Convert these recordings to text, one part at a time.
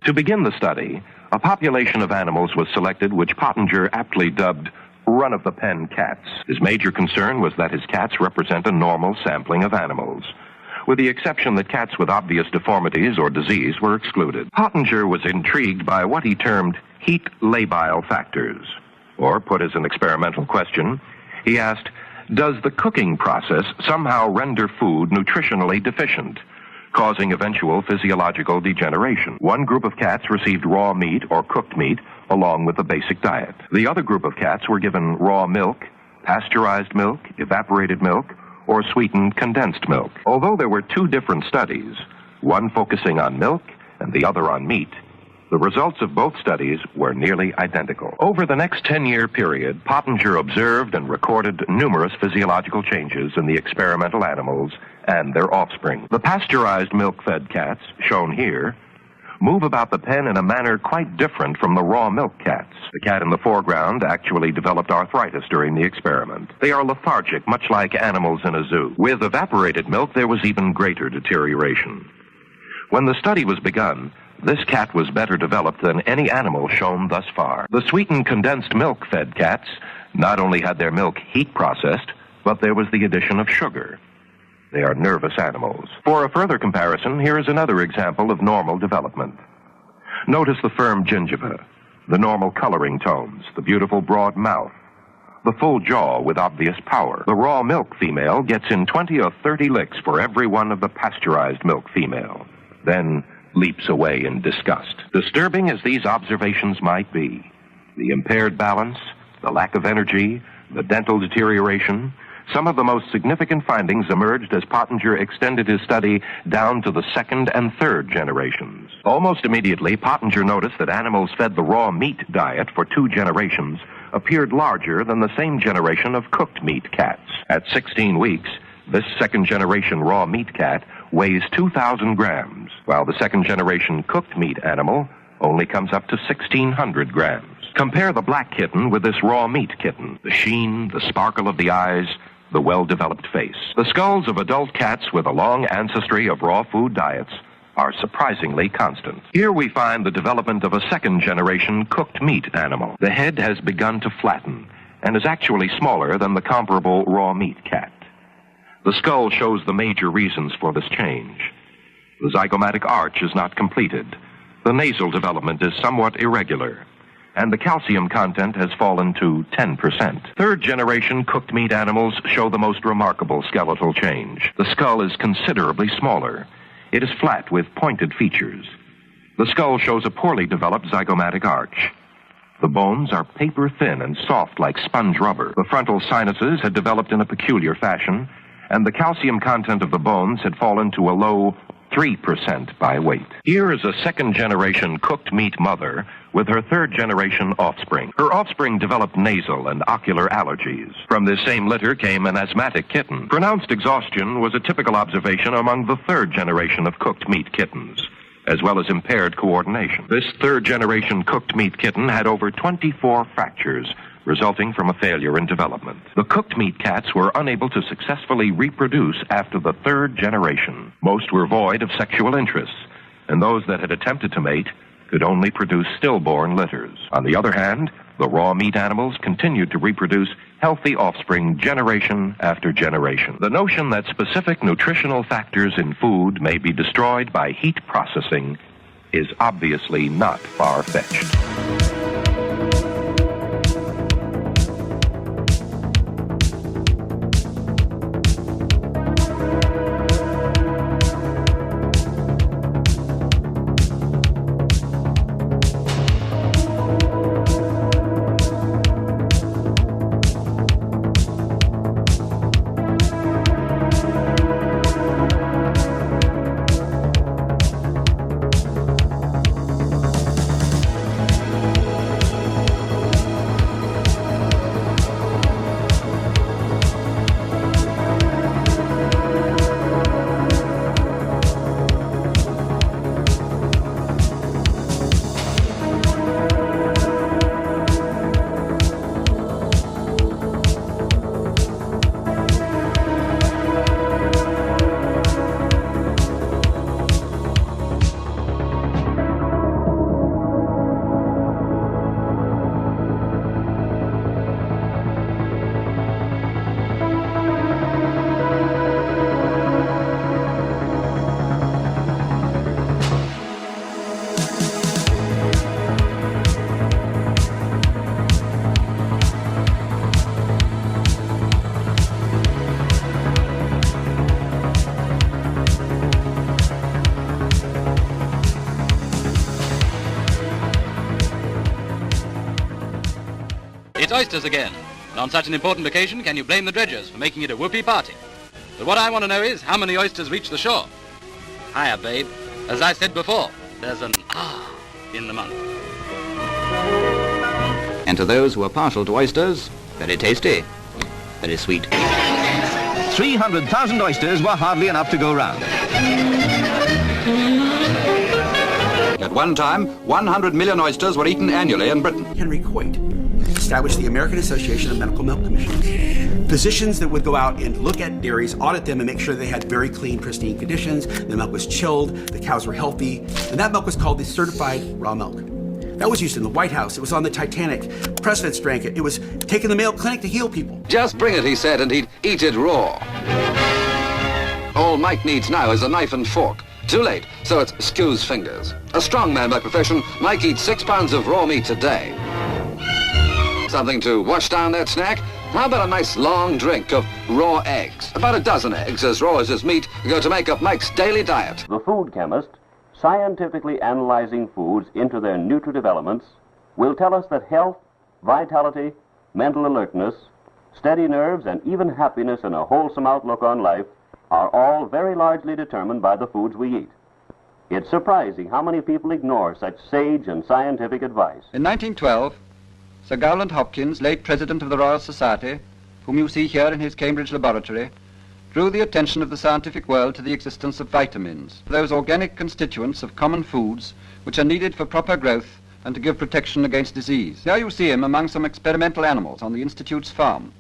To begin the study, a population of animals was selected which Pottinger aptly dubbed run-of-the-pen cats. His major concern was that his cats represent a normal sampling of animals, with the exception that cats with obvious deformities or disease were excluded. Pottinger was intrigued by what he termed heat labile factors. Or, put as an experimental question, he asked, does the cooking process somehow render food nutritionally deficient, causing eventual physiological degeneration? One group of cats received raw meat or cooked meat along with the basic diet. The other group of cats were given raw milk, pasteurized milk, evaporated milk, or sweetened condensed milk. Although there were two different studies, one focusing on milk and the other on meat, the results of both studies were nearly identical. Over the next 10-year period, Pottinger observed and recorded numerous physiological changes in the experimental animals and their offspring. The pasteurized milk-fed cats, shown here, move about the pen in a manner quite different from the raw milk cats. The cat in the foreground actually developed arthritis during the experiment. They are lethargic, much like animals in a zoo. With evaporated milk, there was even greater deterioration. When the study was begun, this cat was better developed than any animal shown thus far. The sweetened condensed milk-fed cats not only had their milk heat processed, but there was the addition of sugar. They are nervous animals. For a further comparison, here is another example of normal development. Notice the firm gingiva, the normal coloring tones, the beautiful broad mouth, the full jaw with obvious power. The raw milk female gets in 20 or 30 licks for every one of the pasteurized milk female, then leaps away in disgust. Disturbing as these observations might be, the impaired balance, the lack of energy, the dental deterioration, some of the most significant findings emerged as Pottinger extended his study down to the second and third generations. Almost immediately, Pottinger noticed that animals fed the raw meat diet for 2 generations appeared larger than the same generation of cooked meat cats. At 16 weeks, this second-generation raw meat cat weighs 2,000 grams, while the second-generation cooked meat animal only comes up to 1,600 grams. Compare the black kitten with this raw meat kitten. The sheen, the sparkle of the eyes, the well-developed face. The skulls of adult cats with a long ancestry of raw food diets are surprisingly constant. Here we find the development of a second-generation cooked meat animal. The head has begun to flatten and is actually smaller than the comparable raw meat cat. The skull shows the major reasons for this change. The zygomatic arch is not completed. The nasal development is somewhat irregular, and the calcium content has fallen to 10%. Third-generation cooked meat animals show the most remarkable skeletal change. The skull is considerably smaller. It is flat with pointed features. The skull shows a poorly developed zygomatic arch. The bones are paper-thin and soft like sponge rubber. The frontal sinuses had developed in a peculiar fashion, and the calcium content of the bones had fallen to a low 3% by weight. Here is a second-generation cooked meat mother with her third-generation offspring. Her offspring developed nasal and ocular allergies. From this same litter came an asthmatic kitten. Pronounced exhaustion was a typical observation among the third generation of cooked meat kittens, as well as impaired coordination. This third-generation cooked meat kitten had over 24 fractures, resulting from a failure in development. The cooked meat cats were unable to successfully reproduce after the third generation. Most were void of sexual interests, and those that had attempted to mate could only produce stillborn litters. On the other hand, the raw meat animals continued to reproduce healthy offspring generation after generation. The notion that specific nutritional factors in food may be destroyed by heat processing is obviously not far-fetched. It's oysters again. And on such an important occasion, can you blame the dredgers for making it a whoopee party? But what I want to know is how many oysters reach the shore. Hiya, babe. As I said before, there's an ah in the month. And to those who are partial to oysters, very tasty, very sweet. 300,000 oysters were hardly enough to go round. At one time, 100 million oysters were eaten annually in Britain. Henry Coit established the American Association of Medical Milk Commissions. Physicians that would go out and look at dairies, audit them, and make sure they had very clean, pristine conditions. The milk was chilled, the cows were healthy, and that milk was called the certified raw milk. That was used in the White House. It was on the Titanic. Presidents drank it. It was taken to the Mayo Clinic to heal people. Just bring it, he said, and he'd eat it raw. All Mike needs now is a knife and fork. Too late, so it's Skew's fingers. A strong man by profession, Mike eats 6 pounds of raw meat a day. Something to wash down that snack? How about a nice long drink of raw eggs? About a dozen eggs, as raw as his meat, go to make up Mike's daily diet. The food chemist, scientifically analyzing foods into their nutritive elements, will tell us that health, vitality, mental alertness, steady nerves, and even happiness and a wholesome outlook on life are all very largely determined by the foods we eat. It's surprising how many people ignore such sage and scientific advice. In 1912, Sir Gowland Hopkins, late President of the Royal Society, whom you see here in his Cambridge laboratory, drew the attention of the scientific world to the existence of vitamins, those organic constituents of common foods which are needed for proper growth and to give protection against disease. Here you see him among some experimental animals on the Institute's farm.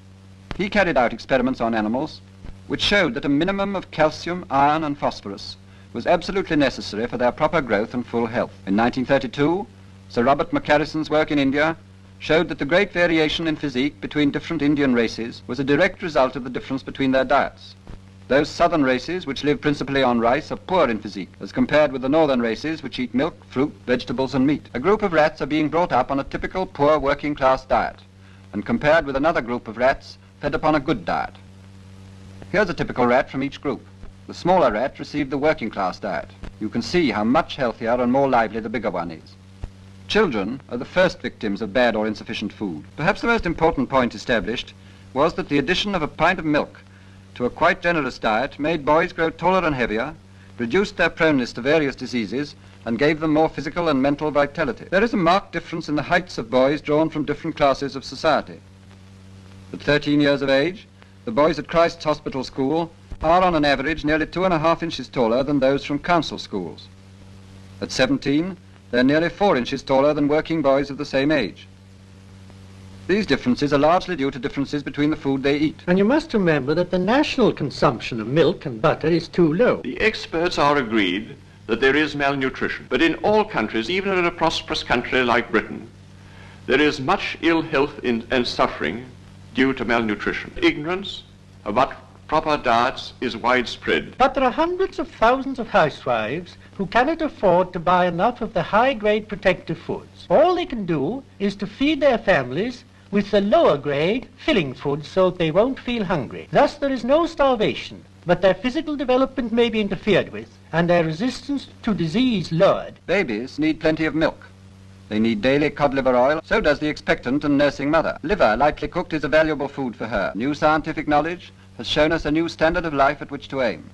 He carried out experiments on animals which showed that a minimum of calcium, iron and phosphorus was absolutely necessary for their proper growth and full health. In 1932, Sir Robert McCarrison's work in India showed that the great variation in physique between different Indian races was a direct result of the difference between their diets. Those southern races, which live principally on rice, are poor in physique, as compared with the northern races, which eat milk, fruit, vegetables and meat. A group of rats are being brought up on a typical poor working-class diet, and compared with another group of rats fed upon a good diet. Here's a typical rat from each group. The smaller rat received the working-class diet. You can see how much healthier and more lively the bigger one is. Children are the first victims of bad or insufficient food. Perhaps the most important point established was that the addition of a pint of milk to a quite generous diet made boys grow taller and heavier, reduced their proneness to various diseases, and gave them more physical and mental vitality. There is a marked difference in the heights of boys drawn from different classes of society. At 13 years of age, the boys at Christ's Hospital School are on an average nearly 2.5 inches taller than those from council schools. At 17, they're nearly 4 inches taller than working boys of the same age. These differences are largely due to differences between the food they eat. And you must remember that the national consumption of milk and butter is too low. The experts are agreed that there is malnutrition. But in all countries, even in a prosperous country like Britain, there is much ill health and suffering due to malnutrition. Ignorance about proper diets is widespread. But there are hundreds of thousands of housewives who cannot afford to buy enough of the high-grade protective foods. All they can do is to feed their families with the lower-grade filling foods so that they won't feel hungry. Thus there is no starvation, but their physical development may be interfered with and their resistance to disease lowered. Babies need plenty of milk. They need daily cod liver oil, so does the expectant and nursing mother. Liver, lightly cooked, is a valuable food for her. New scientific knowledge has shown us a new standard of life at which to aim.